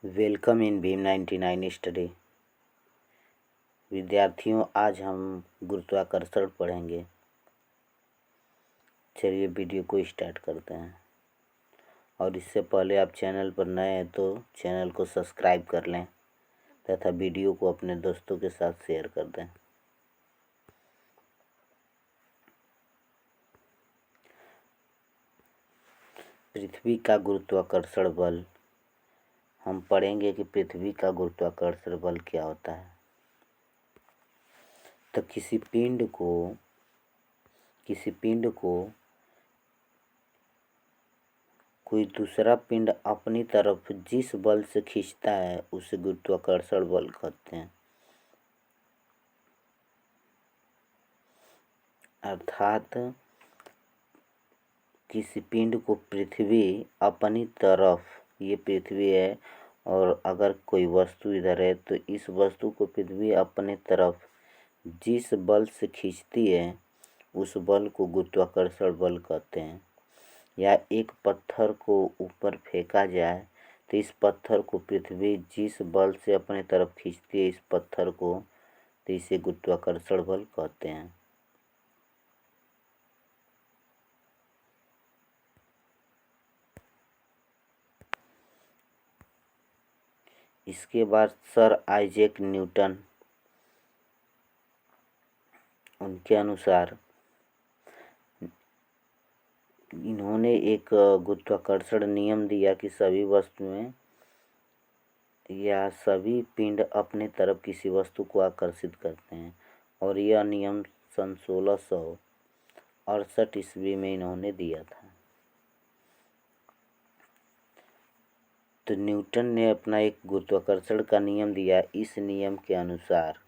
Welcome in Bhim 99 study. विद्यार्थियों, आज हम गुरुत्वाकर्षण पढ़ेंगे। चलिए वीडियो को स्टार्ट करते हैं। और इससे पहले आप चैनल पर नए हैं तो चैनल को सब्सक्राइब कर लें तथा वीडियो को अपने दोस्तों के साथ शेयर कर दें। पृथ्वी का गुरुत्वाकर्षण बल। हम पढ़ेंगे कि पृथ्वी का गुरुत्वाकर्षण बल क्या होता है। तो किसी पिंड को कोई दूसरा पिंड अपनी तरफ जिस बल से खींचता है उसे गुरुत्वाकर्षण बल कहते हैं। अर्थात किसी पिंड को पृथ्वी अपनी तरफ, ये पृथ्वी है और अगर कोई वस्तु इधर है तो इस वस्तु को पृथ्वी अपने तरफ जिस बल से खींचती है उस बल को गुरुत्वाकर्षण बल कहते हैं। या एक पत्थर को ऊपर फेंका जाए तो इस पत्थर को पृथ्वी जिस बल से अपने तरफ खींचती है इस पत्थर को, तो इसे गुरुत्वाकर्षण बल कहते हैं। इसके बाद सर आइजैक न्यूटन, उनके अनुसार इन्होंने एक गुरुत्वाकर्षण नियम दिया कि सभी वस्तुएं या सभी पिंड अपने तरफ किसी वस्तु को आकर्षित करते हैं। और यह नियम सन 1668 ईस्वी में इन्होंने दिया था। तो न्यूटन ने अपना एक गुरुत्वाकर्षण का नियम दिया। इस नियम के अनुसार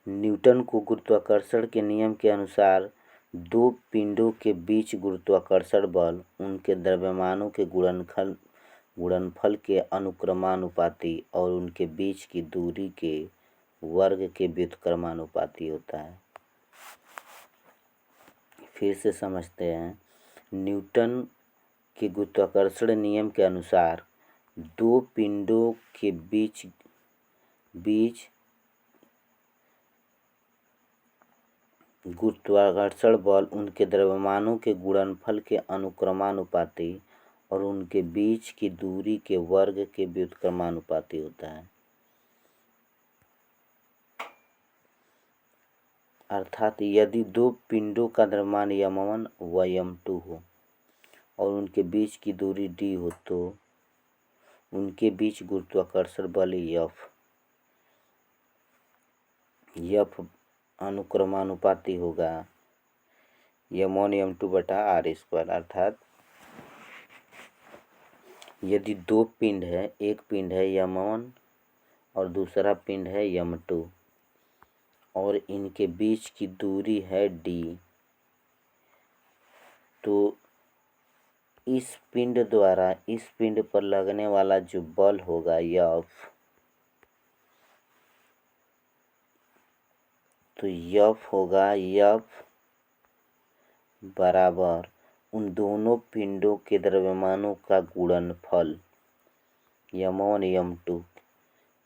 न्यूटन को गुरुत्वाकर्षण के नियम के अनुसार दो पिंडों के बीच गुरुत्वाकर्षण बल उनके द्रव्यमानों के गुणनफल के अनुक्रमानुपाती और उनके बीच की दूरी के वर्ग के व्युत्क्रमानुपाती होता है। फिर से समझते हैं। न्यूटन के गुरुत्वाकर्षण नियम के अनुसार दो पिंडों के बीच गुरुत्वाकर्षण बल उनके द्रव्यमानों के गुणनफल के अनुक्रमानुपाती और उनके बीच की दूरी के वर्ग के व्युत्क्रमानुपाती होता है। अर्थात यदि दो पिंडों का द्रव्यमान m1 व m2 हो और उनके बीच की दूरी d हो तो उनके बीच गुरुत्वाकर्षण बल F अनुक्रमानुपाती होगा m1 m2 बटा r²। अर्थात यदि दो पिंड है, एक पिंड है m1 और दूसरा पिंड है m2 और इनके बीच की दूरी है d, तो इस पिंड द्वारा इस पिंड पर लगने वाला जो बल होगा F, तो F होगा F बराबर उन दोनों पिंडों के द्रव्यमानों का गुणनफल m1 m2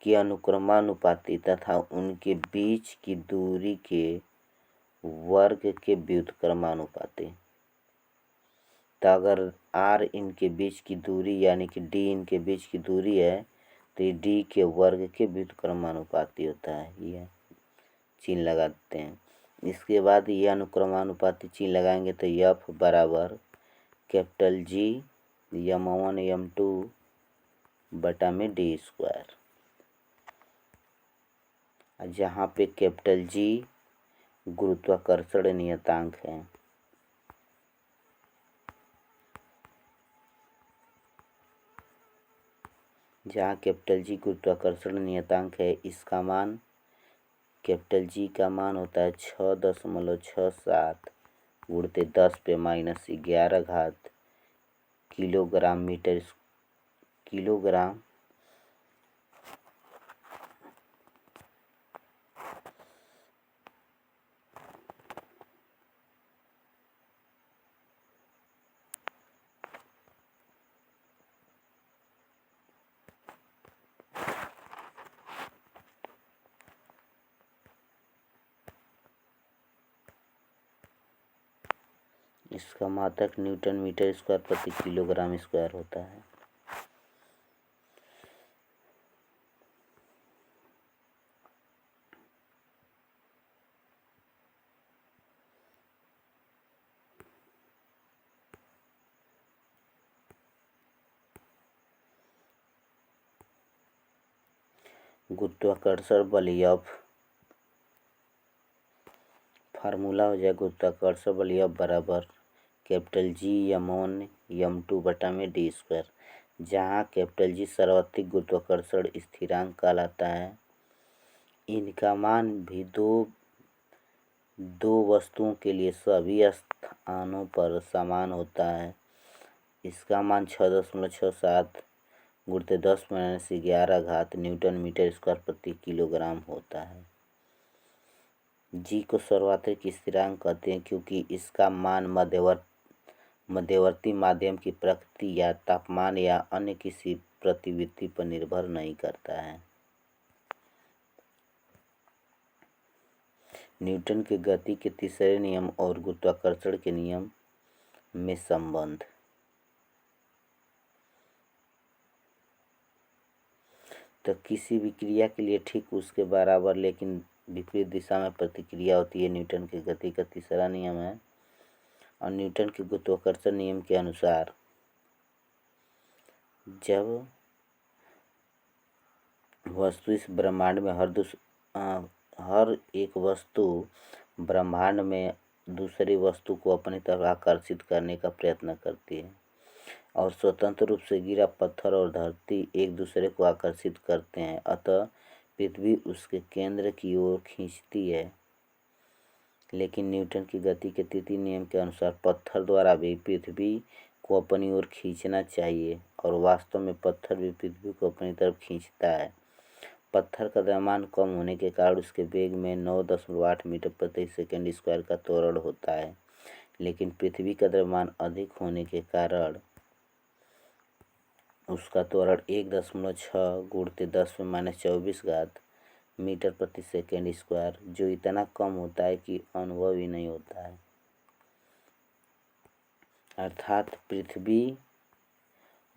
के अनुक्रमानुपाती तथा उनके बीच की दूरी के वर्ग के व्युत्क्रमानुपाती। तो अगर r इनके बीच की दूरी यानी कि d इनके बीच की दूरी है तो ये d के वर्ग के व्युत्क्रमानुपाती होता है। यह चिन्ह लगाते हैं। इसके बाद ये अनुक्रमानुपाती चिन्ह लगाएंगे तो F बराबर कैपिटल G m1 m2 बटा में d², जहाँ पे कैपिटल G गुरुत्वाकर्षण नियतांक है। जहाँ कैपिटल G गुरुत्वाकर्षण नियतांक है, इसका मान कैपिटल G का मान होता है 6.67 गुणित 10⁻11 किलोग्राम मीटर किलोग्राम इसका मात्रक न्यूटन मीटर स्क्वायर प्रति किलोग्राम स्क्वायर होता है। गुरुत्वाकर्षण बल F, फार्मूला हो जाए गुरुत्वाकर्षण बल F बराबर कैपिटल G m1 बटा में d स्क्वायर, जहाँ कैपिटल G सार्वत्रिक गुरुत्वाकर्षण स्थिरांक कहलाता है। इनका मान भी दो वस्तुओं के लिए सभी स्थानों पर समान होता है। इसका मान 6.67 गुणित 10⁻11 न्यूटन मीटर स्क्वायर प्रति किलोग्राम होता है। जी को सार्वत्रिक स्थिरांक कहते हैं क्योंकि इसका मान मध्यवर्ती माध्यम की प्रकृति या तापमान या अन्य किसी प्रतिवृत्ति पर निर्भर नहीं करता है। न्यूटन के गति के तीसरे नियम और गुरुत्वाकर्षण के नियम में संबंध। तो किसी भी क्रिया के लिए ठीक उसके बराबर लेकिन विपरीत दिशा में प्रतिक्रिया होती है, न्यूटन की गति का तीसरा नियम है। और न्यूटन के गुरुत्वाकर्षण नियम के अनुसार जब वस्तु इस ब्रह्मांड में हर एक वस्तु ब्रह्मांड में दूसरी वस्तु को अपनी तरफ आकर्षित करने का प्रयत्न करती है और स्वतंत्र रूप से गिरा पत्थर और धरती एक दूसरे को आकर्षित करते हैं, अतः पृथ्वी उसके केंद्र की ओर खींचती है। लेकिन न्यूटन की गति के तृतीय नियम के अनुसार पत्थर द्वारा भी पृथ्वी को अपनी ओर खींचना चाहिए और वास्तव में पत्थर भी पृथ्वी को अपनी तरफ खींचता है। पत्थर का द्रव्यमान कम होने के कारण उसके वेग में 9.8 मीटर प्रति सेकंड स्क्वायर का त्वरण होता है, लेकिन पृथ्वी का द्रव्यमान अधिक होने के कारण उसका त्वरण 1.6 गुणित 10⁻24 मीटर प्रति सेकंड स्क्वायर, जो इतना कम होता है कि अनुभव ही नहीं होता है। अर्थात पृथ्वी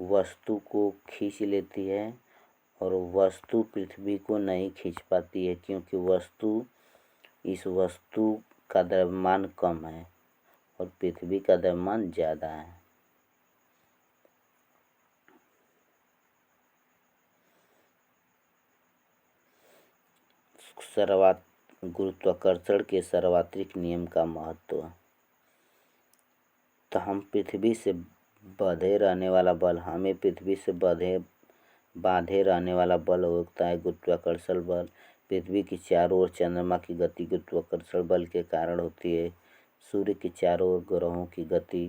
वस्तु को खींच लेती है और वस्तु पृथ्वी को नहीं खींच पाती है क्योंकि इस वस्तु का द्रव्यमान कम है और पृथ्वी का द्रव्यमान ज़्यादा है। गुरुत्वाकर्षण के सार्वत्रिक नियम का महत्व। तो हम पृथ्वी से बंधे रहने वाला बल हमें पृथ्वी से बांधे रहने वाला बल होता है गुरुत्वाकर्षण बल। पृथ्वी की चारों ओर चंद्रमा की गति गुरुत्वाकर्षण बल के कारण होती है। सूर्य के चारों ओर ग्रहों की गति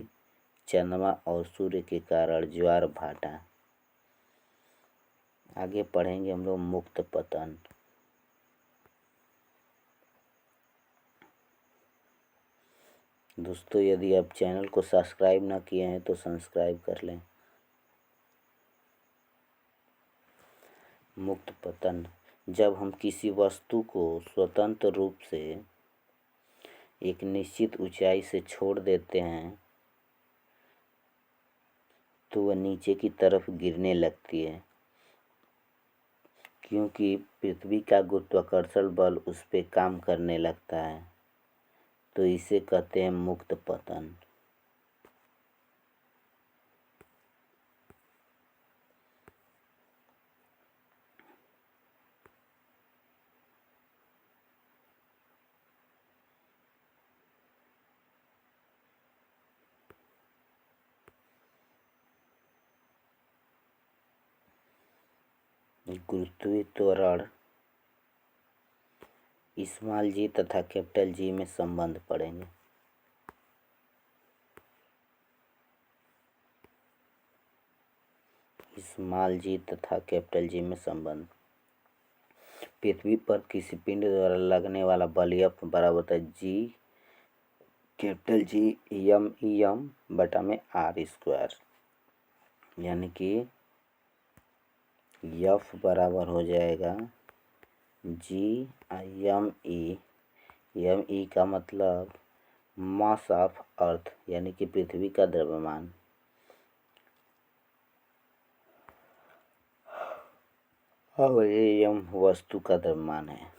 चंद्रमा और सूर्य के कारण ज्वार भाटा। आगे पढ़ेंगे हम लोग मुक्त पतन। दोस्तों, यदि आप चैनल को सब्सक्राइब ना किए हैं तो सब्सक्राइब कर लें। मुक्त पतन, जब हम किसी वस्तु को स्वतंत्र रूप से एक निश्चित ऊंचाई से छोड़ देते हैं तो वह नीचे की तरफ गिरने लगती है क्योंकि पृथ्वी का गुरुत्वाकर्षण बल उस पर काम करने लगता है, तो इसे कहते हैं मुक्त पतन। गुरुत्वीय त्वरण स्मॉल जी तथा कैपिटल जी में संबंध पढ़ेंगे। स्मॉल जी तथा कैपिटल जी में संबंध। पृथ्वी पर किसी पिंड द्वारा लगने वाला बल F बराबर होता है G कैपिटल G m बटा में R स्क्वायर, यानी कि F बराबर हो जाएगा G m e का मतलब मास ऑफ अर्थ यानी कि पृथ्वी का द्रव्यमान, और ये यम वस्तु का द्रव्यमान है।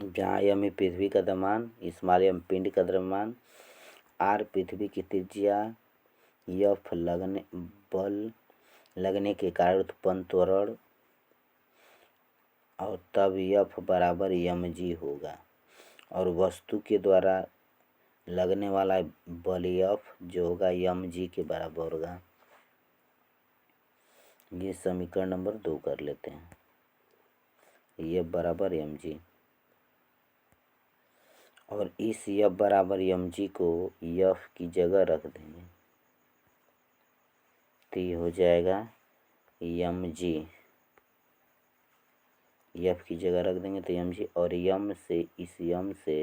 जहाँ यम है पृथ्वी का द्रव्यमान, स्मॉल यम पिंड का द्रव्यमान, आर पृथ्वी की त्रिज्या, यफ बल लगने के कारण उत्पन्न त्वरण, और तब यफ बराबर यम जी होगा। और वस्तु के द्वारा लगने वाला बल यफ जो होगा यम जी के बराबर होगा। ये समीकरण नंबर 2 कर लेते हैं, यफ बराबर यम जी। और इस यफ बराबर यम जी को यफ की जगह रख देंगे तो ये हो जाएगा यम जी, यफ की जगह रख देंगे तो यम जी, और यम से इस यम से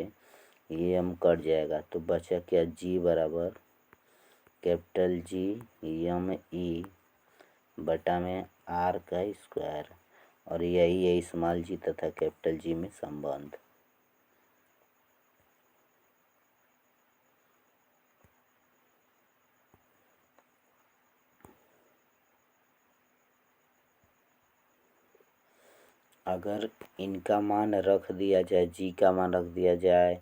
ये यम कट जाएगा तो बचा क्या, जी बराबर कैपिटल जी यम ई बटा में आर का स्क्वायर, और यही है स्मॉल जी तथा कैपिटल जी में संबंध। अगर इनका मान रख दिया जाए, जी का मान रख दिया जाए,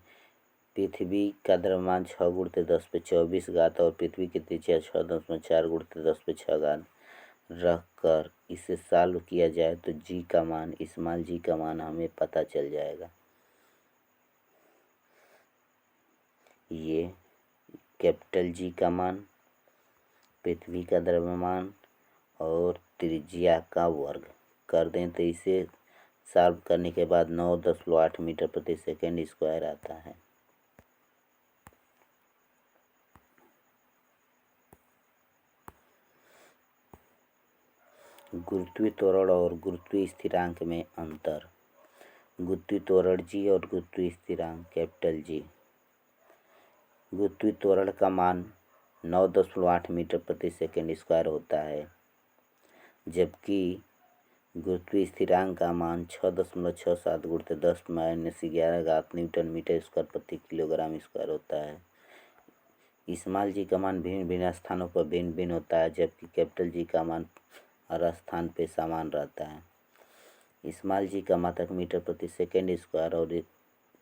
पृथ्वी का द्रव्यमान 6 × 10⁻24 और पृथ्वी की त्रिज्या 6.4 × 10⁻6 रख कर इसे सॉल्व किया जाए तो जी का मान, स्मॉल जी का मान हमें पता चल जाएगा। ये कैपिटल जी का मान, पृथ्वी का द्रव्यमान और त्रिज्या का वर्ग कर दें तो इसे सॉल्व करने के बाद 9.8 मीटर प्रति सेकंड स्क्वायर आता है। गुरुत्वीय त्वरण और गुरुत्वीय स्थिरांक में अंतर। गुरुत्वीय त्वरण जी और गुरुत्वीय स्थिरांक कैपिटल जी। गुरुत्वीय त्वरण का मान 9.8 मीटर प्रति सेकंड स्क्वायर होता है, जबकि गुरुत्वीय स्थिरांक का मान 6.67 × 10⁻11 न्यूटन मीटर स्क्वायर प्रति किलोग्राम स्क्वायर होता है। स्मॉल जी का मान भिन्न भिन्न स्थानों पर भिन्न भिन्न होता है, जबकि कैपिटल जी का मान हर स्थान पे समान रहता है। स्मॉल जी का मात्रक मीटर प्रति सेकंड स्क्वायर और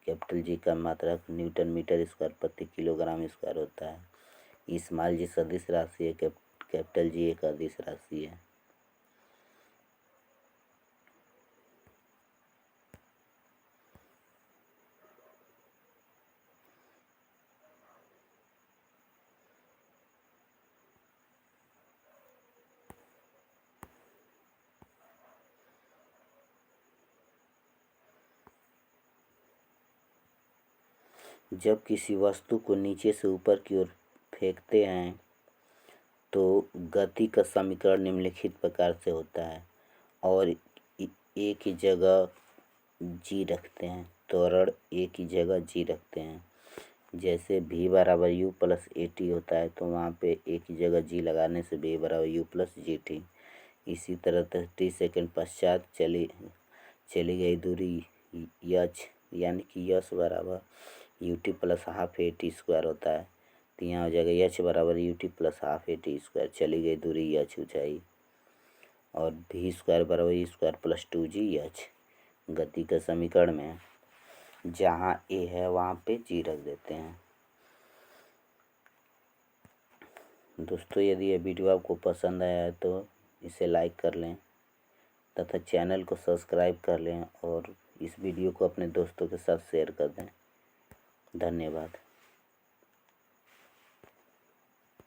कैपिटल जी का मात्रक न्यूटन मीटर स्क्वायर प्रति किलोग्राम स्क्वायर होता है। स्मॉल जी सदिश राशि है, कैपिटल जी एक अदिश राशि है। जब किसी वस्तु को नीचे से ऊपर की ओर फेंकते हैं तो गति का समीकरण निम्नलिखित प्रकार से होता है, और एक ही जगह जी रखते हैं, त्वरण एक ही जगह जी रखते हैं। जैसे v बराबर u प्लस at होता है तो वहाँ पे एक ही जगह जी लगाने से v बराबर u प्लस gt। इसी तरह 30 सेकंड पश्चात चली गई दूरी h यानी कि यश बराबर ut plus half at square होता है, तो यहाँ हो जाएगा h बराबर ut plus half at square, चली गई दूरी h ऊंचाई, और v स्क्वायर बराबर e स्क्वायर प्लस 2gh। गति के समीकरण में जहाँ a है वहाँ पे g रख देते हैं। दोस्तों, यदि यह वीडियो आपको पसंद आया है तो इसे लाइक कर लें तथा चैनल को सब्सक्राइब कर लें और इस वीडियो को अपने दोस्तों के साथ शेयर कर दें। धन्यवाद।